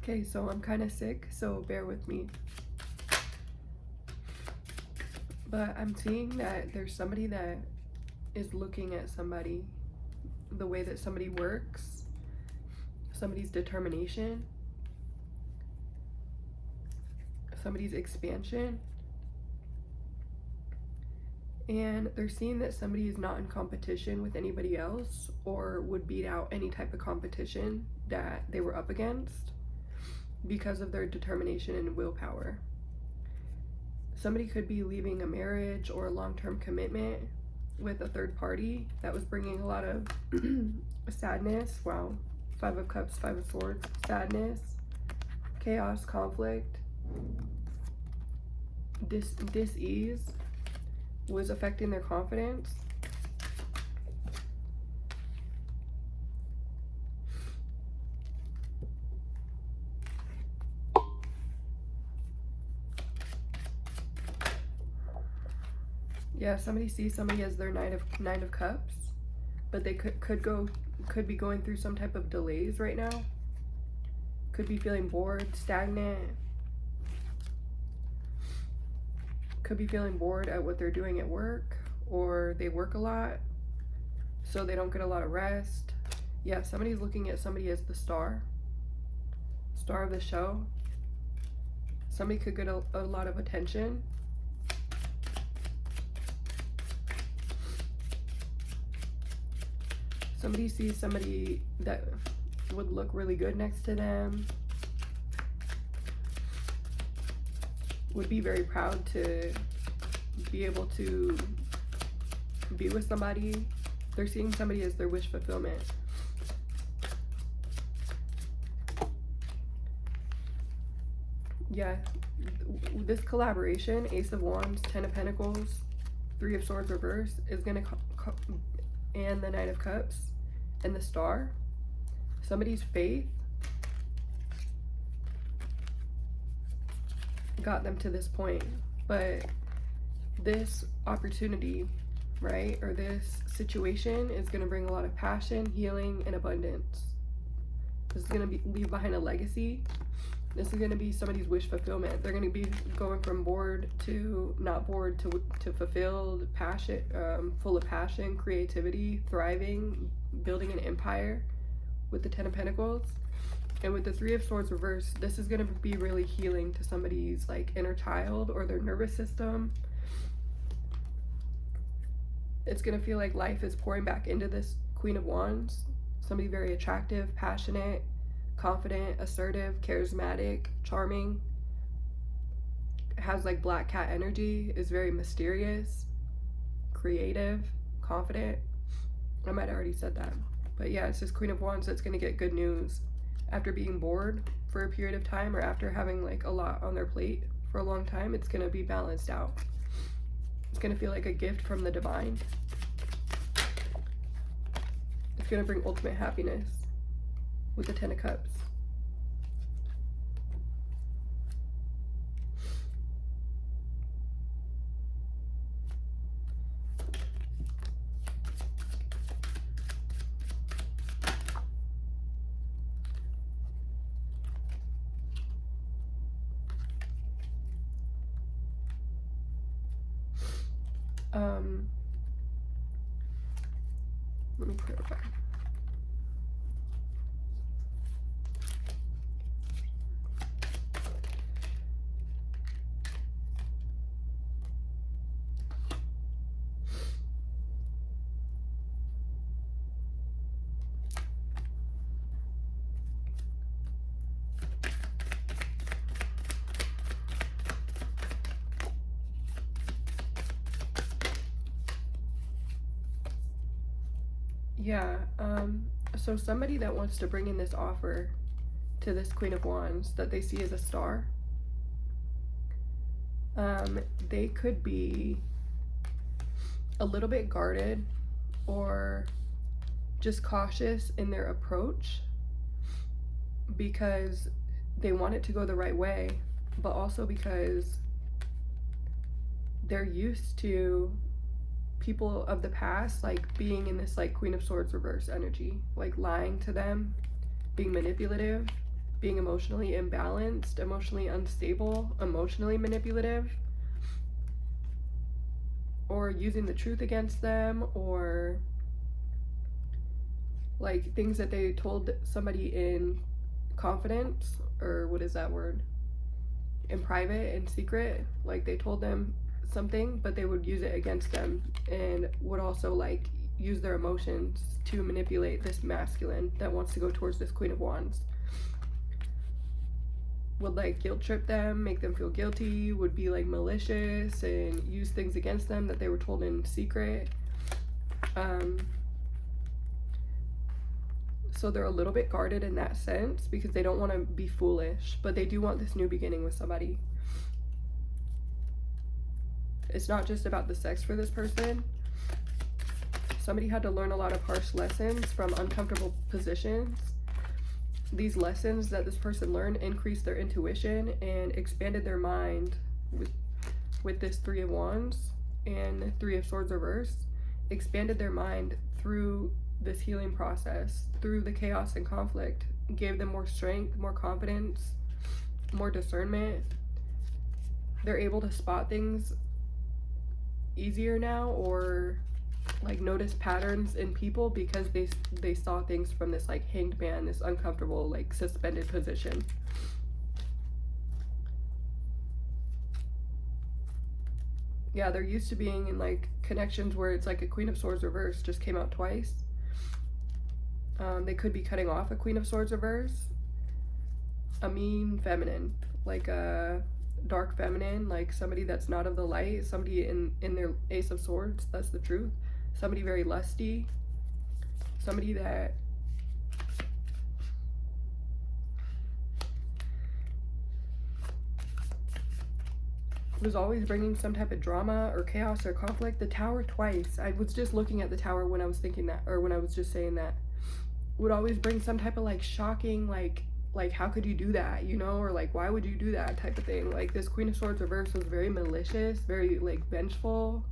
Okay, so I'm kind of sick, so bear with me. But I'm seeing that there's somebody that is looking at somebody, the way that somebody works, somebody's determination, somebody's expansion. And they're seeing that somebody is not in competition with anybody else or would beat out any type of competition that they were up against because of their determination and willpower. Somebody could be leaving a marriage or a long-term commitment with a third party that was bringing a lot of sadness. Wow. 5 of Cups, 5 of Swords, sadness, chaos, conflict, dis-ease was affecting their confidence. Yeah, somebody sees somebody as their Nine of Cups, but they could be going through some type of delays right now. Could be feeling bored, stagnant. Could be feeling bored at what they're doing at work, or they work a lot, so they don't get a lot of rest. Yeah, somebody's looking at somebody as the star of the show. Somebody could get a lot of attention. Somebody sees somebody that would look really good next to them, would be very proud to be able to be with somebody. They're seeing somebody as their wish fulfillment. Yeah, this collaboration, Ace of Wands, 10 of Pentacles, 3 of Swords reverse, is gonna and the Nine of Cups and the Star. Somebody's faith got them to this point, but this opportunity, right, or this situation is going to bring a lot of passion, healing, and abundance. This is going to leave behind a legacy. This is going to be somebody's wish fulfillment. They're going to be going from bored to not bored to fulfilled, passion, full of passion, creativity, thriving, building an empire with the 10 of Pentacles. And with the 3 of Swords reverse, this is going to be really healing to somebody's like inner child or their nervous system. It's going to feel like life is pouring back into this Queen of Wands. Somebody very attractive, passionate, confident, assertive, charismatic, charming, has like black cat energy, is very mysterious, creative, confident. I might have already said that. But yeah, it's this Queen of Wands that's going to get good news after being bored for a period of time, or after having like a lot on their plate for a long time. It's going to be balanced out. It's going to feel like a gift from the divine. It's going to bring ultimate happiness with the 10 of Cups. Let me clarify. Yeah, so somebody that wants to bring in this offer to this Queen of Wands that they see as a star, they could be a little bit guarded or just cautious in their approach because they want it to go the right way, but also because they're used to people of the past like being in this like Queen of Swords reverse energy, like lying to them, being manipulative, being emotionally imbalanced, emotionally unstable, emotionally manipulative, or using the truth against them, or like things that they told somebody in confidence, or what is that word? In private, in secret. Like they told them something, but they would use it against them, and would also like use their emotions to manipulate this masculine that wants to go towards this Queen of Wands. Would like guilt trip them, make them feel guilty, would be like malicious and use things against them that they were told in secret. So they're a little bit guarded in that sense because they don't want to be foolish, but they do want this new beginning with somebody. It's not just about the sex for this person. Somebody had to learn a lot of harsh lessons from uncomfortable positions. These lessons that this person learned increased their intuition and expanded their mind with this Three of Wands and Three of Swords reverse. Expanded their mind through this healing process, through the chaos and conflict. Gave them more strength, more confidence, more discernment. They're able to spot things easier now, or like notice patterns in people because they saw things from this like hanged man, this uncomfortable like suspended position. Yeah, they're used to being in like connections where it's like a Queen of Swords reverse just came out twice. They could be cutting off a Queen of Swords reverse, a mean feminine, like a dark feminine, like somebody that's not of the light, somebody in their Ace of Swords, that's the truth. Somebody very lusty, somebody that was always bringing some type of drama or chaos or conflict. The Tower twice. I was just looking at the Tower when I was thinking that, or when I was just saying that. Would always bring some type of like shocking, like how could you do that, you know, or like why would you do that type of thing. Like this Queen of Swords reverse was very malicious, very like vengeful,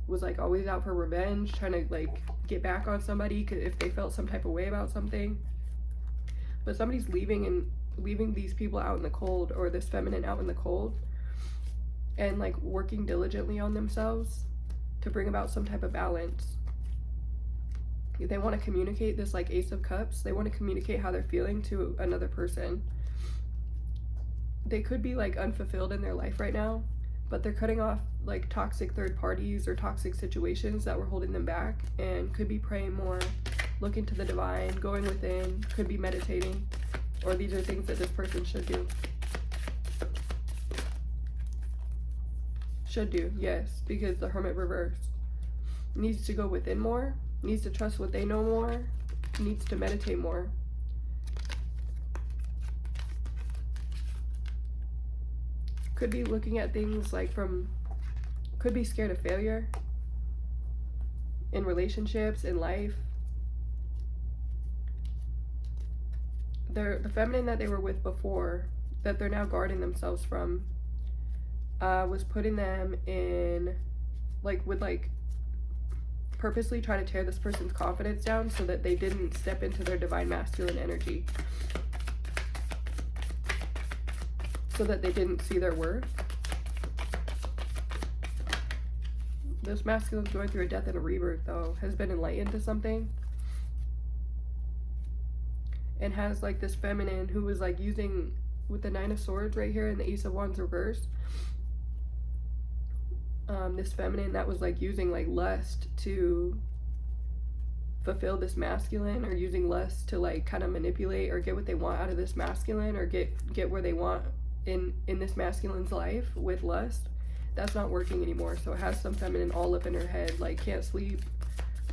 was like always out for revenge, trying to like get back on somebody if they felt some type of way about something. But somebody's leaving these people out in the cold, or this feminine out in the cold, and like working diligently on themselves to bring about some type of balance. They want to communicate this like Ace of Cups. They want to communicate how they're feeling to another person. They could be like unfulfilled in their life right now, but they're cutting off like toxic third parties or toxic situations that were holding them back, and could be praying more, looking to the divine, going within, could be meditating, or these are things that this person should do. Should do, yes, because the Hermit reverse needs to go within more, needs to trust what they know more, needs to meditate more. Could be looking at things like could be scared of failure in relationships, in life. The feminine that they were with before, that they're now guarding themselves from, was putting them in, like, would like purposely try to tear this person's confidence down so that they didn't step into their divine masculine energy, so that they didn't see their worth. This masculine's going through a death and a rebirth though, has been enlightened to something, and has like this feminine who was like using, with the Nine of Swords right here and the Ace of Wands reverse, this feminine that was like using like lust to fulfill this masculine, or using lust to like kind of manipulate or get what they want out of this masculine, or get where they want in this masculine's life with lust. That's not working anymore. So it has some feminine all up in her head, like can't sleep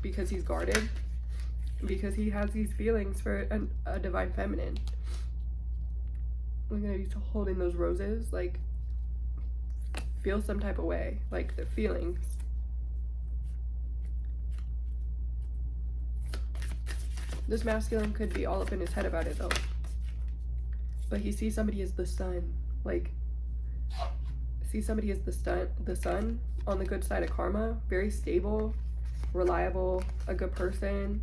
because he's guarded, because he has these feelings for a divine feminine. I'm gonna be holding those roses, like feel some type of way, like the feelings. This masculine could be all up in his head about it though, but he sees somebody as the sun, like see somebody as the sun on the good side of karma, very stable, reliable, a good person,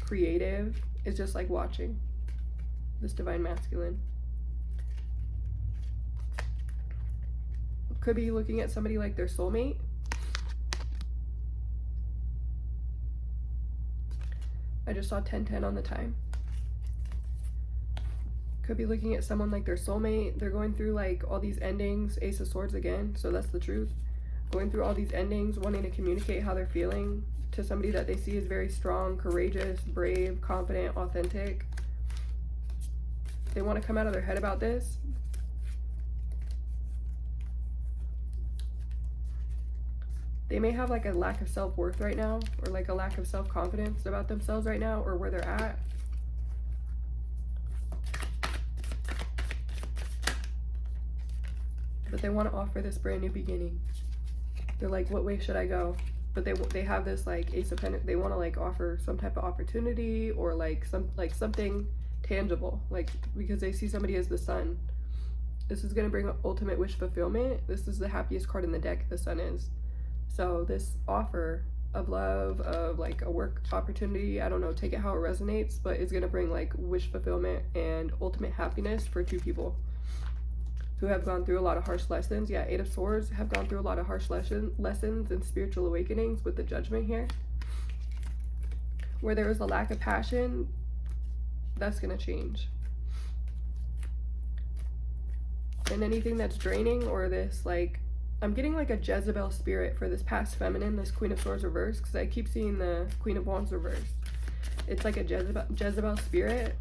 creative, is just like watching. this divine masculine. Could be looking at somebody like their soulmate. I just saw 1010 on the time. Could be looking at someone like their soulmate. They're going through like all these endings. Ace of Swords again, so that's the truth. Going through all these endings, wanting to communicate how they're feeling to somebody that they see as very strong, courageous, brave, confident, authentic. They want to come out of their head about this. They may have like a lack of self-worth right now, or like a lack of self-confidence about themselves right now, or where they're at. But they want to offer this brand new beginning. They're like, what way should I go? But they have this like Ace of Pentacles. They want to like offer some type of opportunity, or like something tangible, like because they see somebody as the sun. This is going to bring ultimate wish fulfillment. This is the happiest card in the deck, the sun is. So this offer of love, of like a work opportunity, I don't know, take it how it resonates, but it's going to bring like wish fulfillment and ultimate happiness for two people who have gone through a lot of harsh lessons. Yeah, Eight of Swords have gone through a lot of harsh lessons and spiritual awakenings with the Judgment here. Where there was a lack of passion, that's going to change. And anything that's draining, or this like, I'm getting like a Jezebel spirit for this past feminine, this Queen of Swords reverse, because I keep seeing the Queen of Wands reverse. It's like a Jezebel spirit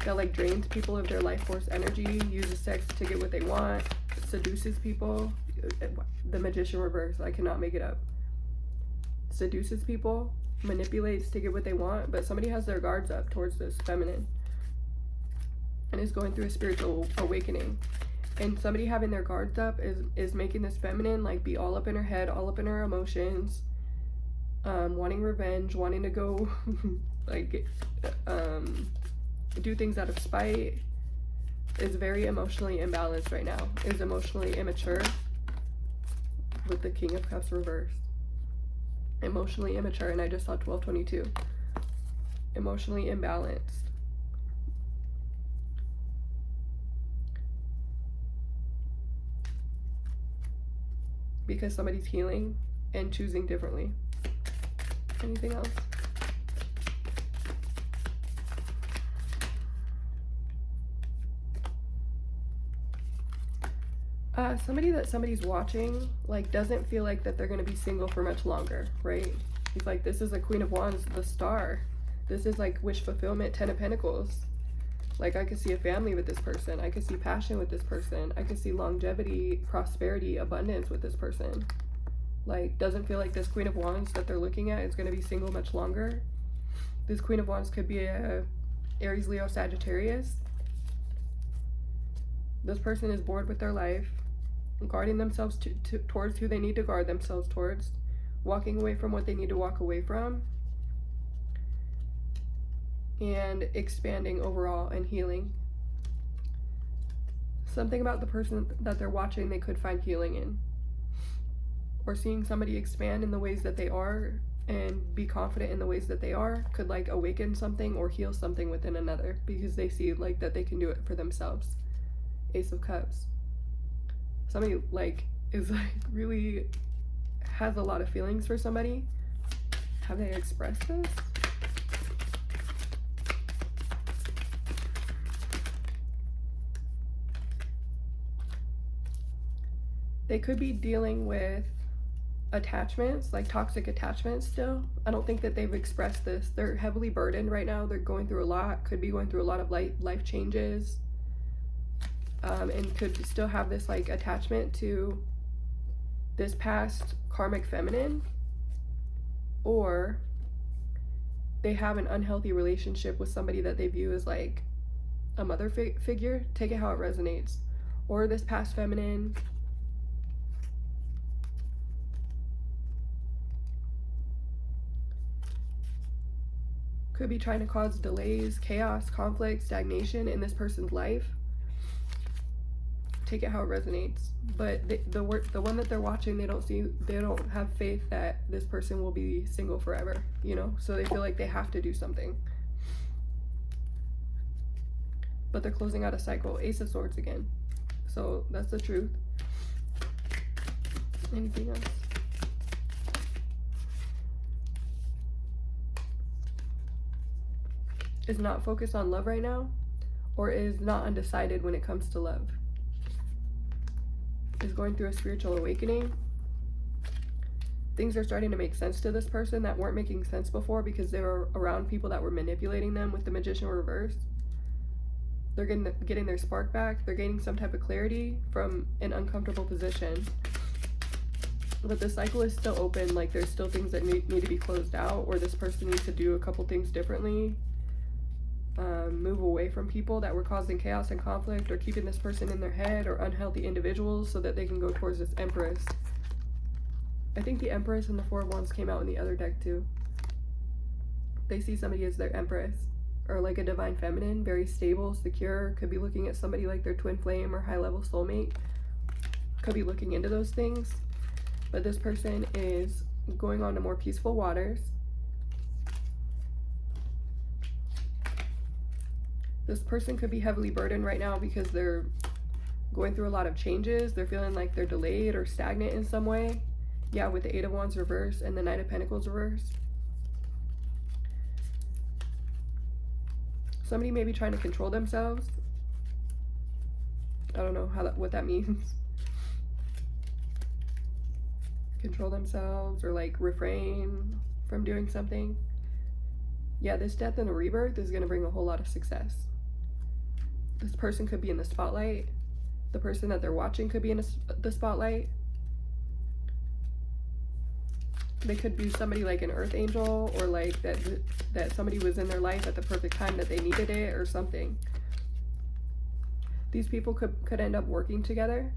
that like drains people of their life force energy, uses sex to get what they want, seduces people. The Magician reverse, I cannot make it up. Seduces people, manipulates to get what they want, but somebody has their guards up towards this feminine and is going through a spiritual awakening. And somebody having their guards up is making this feminine like be all up in her head, all up in her emotions, wanting revenge, wanting to go like do things out of spite, is very emotionally imbalanced right now, is emotionally immature with the King of Cups reversed. Emotionally immature, and I just saw 1222. Emotionally imbalanced. Because somebody's healing and choosing differently. Anything else? Somebody's watching, like, doesn't feel like that they're going to be single for much longer, right? It's like, this is a Queen of Wands, the star. This is like wish fulfillment, 10 of Pentacles. Like, I could see a family with this person. I could see passion with this person. I could see longevity, prosperity, abundance with this person. Like, doesn't feel like this Queen of Wands that they're looking at is going to be single much longer. This Queen of Wands could be a Aries, Leo, Sagittarius. This person is bored with their life, guarding themselves towards who they need to guard themselves towards, walking away from what they need to walk away from, and expanding overall and healing. Something about the person that they're watching they could find healing in, or seeing somebody expand in the ways that they are and be confident in the ways that they are could like awaken something or heal something within another, because they see like that they can do it for themselves. Ace of Cups. Somebody like is like really has a lot of feelings for somebody. Have they expressed this? They could be dealing with attachments, like toxic attachments still. I don't think that they've expressed this. They're heavily burdened right now. They're going through a lot, could be going through a lot of life changes, and could still have this like attachment to this past karmic feminine, or they have an unhealthy relationship with somebody that they view as like a mother figure. Take it how it resonates. Or this past feminine could be trying to cause delays, chaos, conflict, stagnation in this person's life. Take it how it resonates. But the one that they're watching, they don't have faith that this person will be single forever, you know? So they feel like they have to do something. but they're closing out a cycle. Ace of Swords again. So that's the truth. Anything else? Is not focused on love right now, or is not undecided when it comes to love. Is going through a spiritual awakening. Things are starting to make sense to this person that weren't making sense before because they were around people that were manipulating them with the Magician reverse. They're getting their spark back. They're gaining some type of clarity from an uncomfortable position. But the cycle is still open. Like, there's still things that need to be closed out, or this person needs to do a couple things differently. Move away from people that were causing chaos and conflict, or keeping this person in their head, or unhealthy individuals, so that they can go towards this Empress. I think the Empress and the Four of Wands came out in the other deck too. They see somebody as their Empress, or like a divine feminine, very stable, secure. Could be looking at somebody like their twin flame or high level soulmate. Could be looking into those things. But this person is going on to more peaceful waters. This person could be heavily burdened right now because they're going through a lot of changes. They're feeling like they're delayed or stagnant in some way. Yeah, with the Eight of Wands reverse and the Knight of Pentacles reverse. Somebody may be trying to control themselves. I don't know what that means. Control themselves, or like refrain from doing something. Yeah, this death and a rebirth is going to bring a whole lot of success. This person could be in the spotlight. The person that they're watching could be in the spotlight. They could be somebody like an earth angel, or like that somebody was in their life at the perfect time that they needed it, or something. These people could end up working together.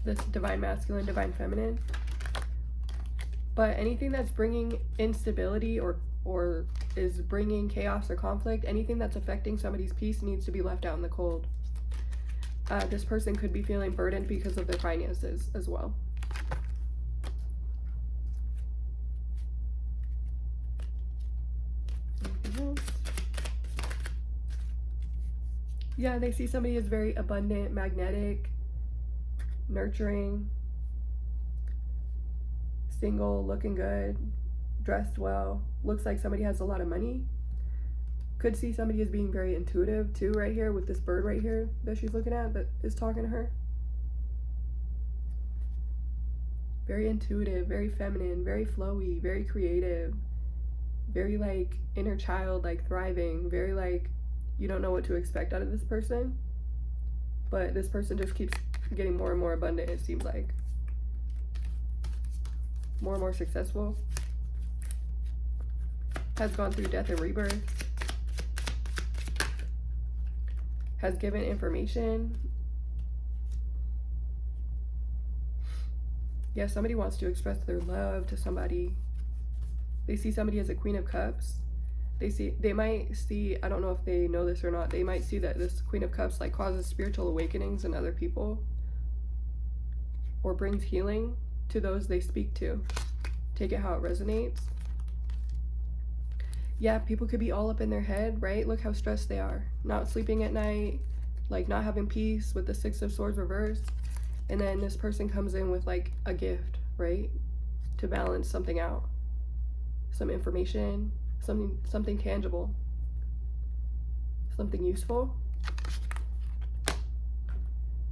This divine masculine, divine feminine. But anything that's bringing instability or is bringing chaos or conflict, anything that's affecting somebody's peace needs to be left out in the cold. This person could be feeling burdened because of their finances as well. Anything else? Yeah, they see somebody as very abundant, magnetic, nurturing, single, looking good, dressed well, looks like somebody has a lot of money. Could see somebody as being very intuitive too, right here with this bird right here that she's looking at that is talking to her. Very intuitive, very feminine, very flowy, very creative, very like inner child, like thriving, very like you don't know what to expect out of this person, but this person just keeps getting more and more abundant, it seems like. More and more successful. Has gone through death and rebirth. Has given information. Yeah, somebody wants to express their love to somebody. They see somebody as a Queen of Cups. They might see, I don't know if they know this or not, they might see that this Queen of Cups like causes spiritual awakenings in other people, or brings healing to those they speak to. Take it how it resonates. Yeah, people could be all up in their head, right? Look how stressed they are. Not sleeping at night, like not having peace with the Six of Swords reverse. And then this person comes in with like a gift, right? To balance something out. Some information, something tangible, something useful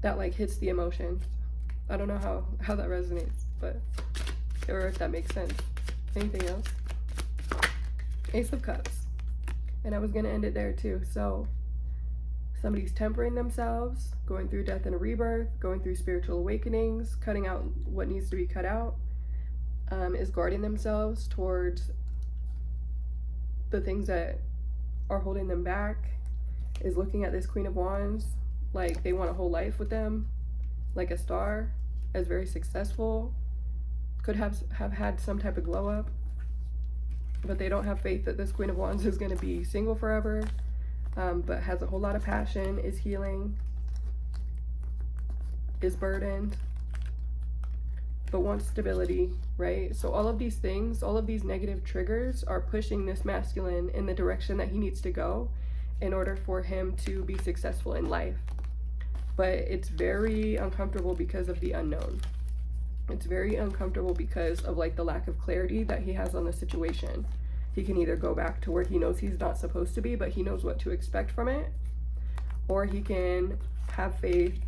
that like hits the emotions. I don't know how that resonates, but, or if that makes sense. Anything else? Ace of Cups. And I was going to end it there too. So somebody's tempering themselves, going through death and a rebirth, going through spiritual awakenings, cutting out what needs to be cut out, is guarding themselves towards the things that are holding them back, is looking at this Queen of Wands like they want a whole life with them, like a star, as very successful, could have had some type of glow up, but they don't have faith that this Queen of Wands is going to be single forever, but has a whole lot of passion, is healing, is burdened, but wants stability, right? So all of these things, all of these negative triggers are pushing this masculine in the direction that he needs to go in order for him to be successful in life. But it's very uncomfortable because of the unknown. It's very uncomfortable because of like the lack of clarity that he has on the situation. He can either go back to where he knows he's not supposed to be, but he knows what to expect from it, or he can have faith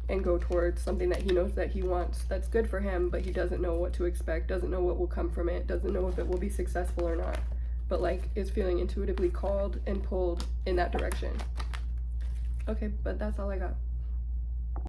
and go towards something that he knows that he wants, that's good for him, but he doesn't know what to expect, doesn't know what will come from it, doesn't know if it will be successful or not, but like is feeling intuitively called and pulled in that direction. Okay, but that's all I got.